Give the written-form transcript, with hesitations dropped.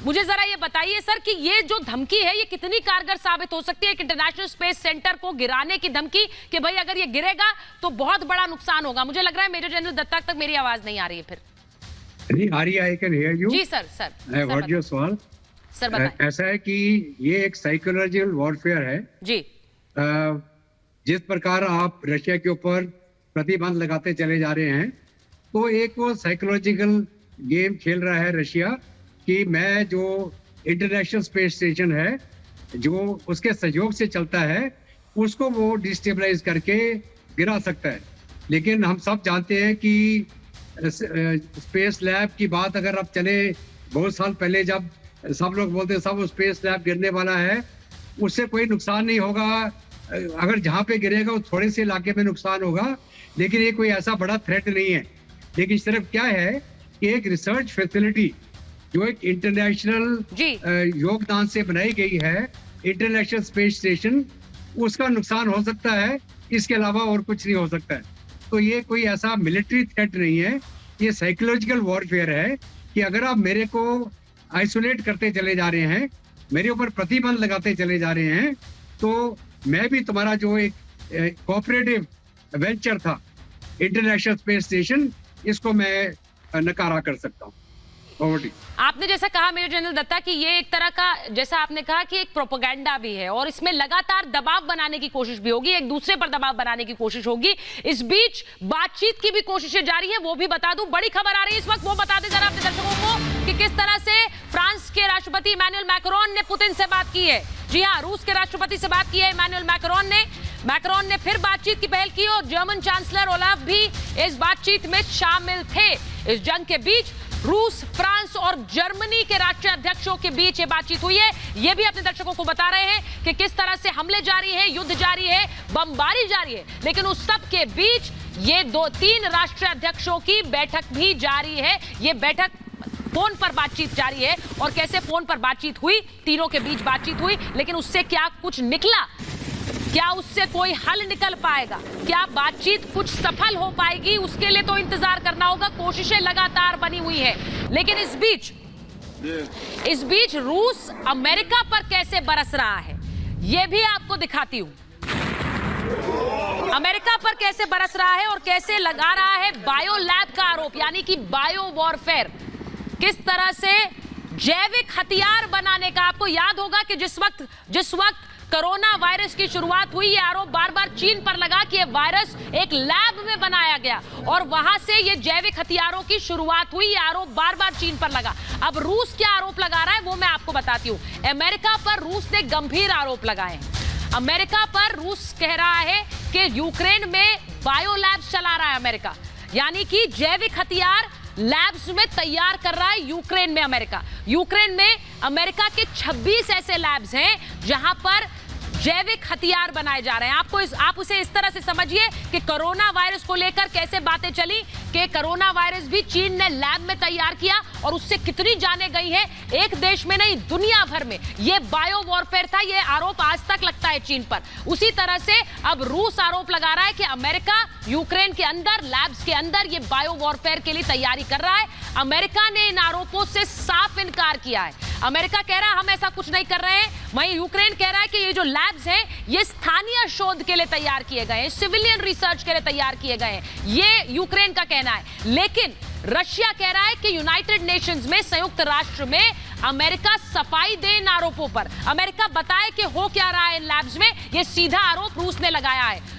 मुझे जरा ये बताइए सर कि ये जो धमकी है ये कितनी कारगर साबित हो सकती है एक इंटरनेशनल स्पेस सेंटर को गिराने की धमकी कि भाई अगर ये गिरेगा तो बहुत बड़ा नुकसान होगा। मुझे लग रहा है मेजर जनरल दत्ता तक मेरी आवाज नहीं आ रही है फिर। नहीं आ रही है, आई कैन हियर यू। जी सर। व्हाट योर सवाल? सर बताइए। ऐसा है कि ये एक साइकोलॉजिकल वॉरफेयर है जी। जिस प्रकार आप रशिया के ऊपर प्रतिबंध लगाते चले जा रहे हैं, तो एक वो साइकोलॉजिकल गेम खेल रहा है रशिया कि मैं जो इंटरनेशनल स्पेस स्टेशन है जो उसके सहयोग से चलता है उसको वो डिस्टेबलाइज करके गिरा सकता है। लेकिन हम सब जानते हैं कि स्पेस लैब की बात अगर अब चले, बहुत साल पहले जब सब लोग बोलते सब स्पेस लैब गिरने वाला है, उससे कोई नुकसान नहीं होगा। अगर जहाँ पे गिरेगा वो थोड़े से इलाके में नुकसान होगा, लेकिन ये कोई ऐसा बड़ा थ्रेट नहीं है। लेकिन सिर्फ क्या है कि एक रिसर्च फैसिलिटी जो एक इंटरनेशनल योगदान से बनाई गई है, इंटरनेशनल स्पेस स्टेशन, उसका नुकसान हो सकता है, इसके अलावा और कुछ नहीं हो सकता है। तो ये कोई ऐसा मिलिट्री थ्रेट नहीं है, ये साइकोलॉजिकल वॉरफेयर है कि अगर आप मेरे को आइसोलेट करते चले जा रहे हैं, मेरे ऊपर प्रतिबंध लगाते चले जा रहे हैं, तो मैं भी तुम्हारा जो एक कोऑपरेटिव वेंचर था इंटरनेशनल स्पेस स्टेशन, इसको मैं नकारा कर सकता हूँ। आपने जैसा कहा मेजर जनरल दत्ता कि ये एक तरह का, जैसा आपने कहा कि एक प्रोपेगेंडा भी है और इसमें लगातार दबाव बनाने की कोशिश भी होगी, एक दूसरे पर दबाव बनाने की कोशिश होगी। इस बीच बातचीत की भी कोशिशें जारी है, वो भी बता दूं। बड़ी खबर आ रही है इस वक्त, वो बता दें जरा अपने दर्शकों को कि किस तरह से फ्रांस के राष्ट्रपति इमैनुअल मैक्रोन ने पुतिन से बात की है। जी हाँ, रूस के राष्ट्रपति से बात की है इमैनुअल मैक्रोन ने फिर बातचीत की पहल की और जर्मन चांसलर ओलाफ भी इस बातचीत में शामिल थे। इस जंग के बीच रूस, फ्रांस और जर्मनी के राष्ट्रीय अध्यक्षों के बीच ये बातचीत हुई है। ये भी अपने दर्शकों को बता रहे हैं कि किस तरह से हमले जारी है, युद्ध जारी है, बमबारी जारी है, लेकिन उस सब के बीच ये 2-3 राष्ट्रीय अध्यक्षों की बैठक भी जारी है। ये बैठक फोन पर बातचीत जारी है और कैसे फोन पर बातचीत हुई, तीनों के बीच बातचीत हुई, लेकिन उससे क्या कुछ निकला, क्या उससे कोई हल निकल पाएगा, क्या बातचीत कुछ सफल हो पाएगी, उसके लिए तो इंतजार करना होगा। कोशिशें लगातार बनी हुई है, लेकिन इस बीच रूस अमेरिका पर कैसे बरस रहा है यह भी आपको दिखाती हूं। अमेरिका पर कैसे बरस रहा है और कैसे लगा रहा है बायो लैब का आरोप, यानी कि बायो वॉरफेयर, किस तरह से जैविक हथियार बनाने का। आपको याद होगा कि जिस वक्त कोरोना वायरस की शुरुआत हुई, ये आरोप बार बार चीन पर लगा कि ये वायरस एक लैब में बनाया गया और वहां से ये जैविक हथियारों की शुरुआत हुई। ये आरोप बार बार चीन पर लगा। अब रूस क्या आरोप लगा रहा है वो मैं आपको बताती हूं। अमेरिका पर रूस ने गंभीर आरोप लगाए हैं। अमेरिका पर रूस कह रहा है कि यूक्रेन में बायो लैब्स चला रहा है अमेरिका, यानी कि जैविक हथियार लैब्स में तैयार कर रहा है यूक्रेन में अमेरिका। यूक्रेन में अमेरिका के 26 ऐसे लैब्स हैं जहां पर जैविक हथियार बनाए जा रहे हैं। आप उसे इस तरह से समझिए कि कोरोना वायरस को लेकर कैसे बातें चली कि कोरोना वायरस भी चीन ने लैब में तैयार किया और उससे कितनी जानें गई है, एक देश में नहीं दुनिया भर में। ये बायो वॉरफेयर था, ये आरोप आज तक लगता है चीन पर। उसी तरह से अब रूस आरोप लगा रहा है कि अमेरिका यूक्रेन के अंदर लैब्स के अंदर ये बायो वॉरफेयर के लिए तैयारी कर रहा है। अमेरिका ने इन आरोपों से साफ इनकार किया है। अमेरिका कह रहा है हम ऐसा कुछ नहीं कर रहे हैं, वहीं यूक्रेन कह रहा है कि ये जो लैब्स हैं ये स्थानीय शोध के लिए तैयार किए गए हैं, सिविलियन रिसर्च के लिए तैयार किए गए हैं, ये यूक्रेन का कहना है। लेकिन रशिया कह रहा है कि यूनाइटेड नेशंस में, संयुक्त राष्ट्र में अमेरिका सफाई दे इन आरोपों पर, अमेरिका बताए कि हो क्या रहा है इन लैब्स में। ये सीधा आरोप रूस ने लगाया है।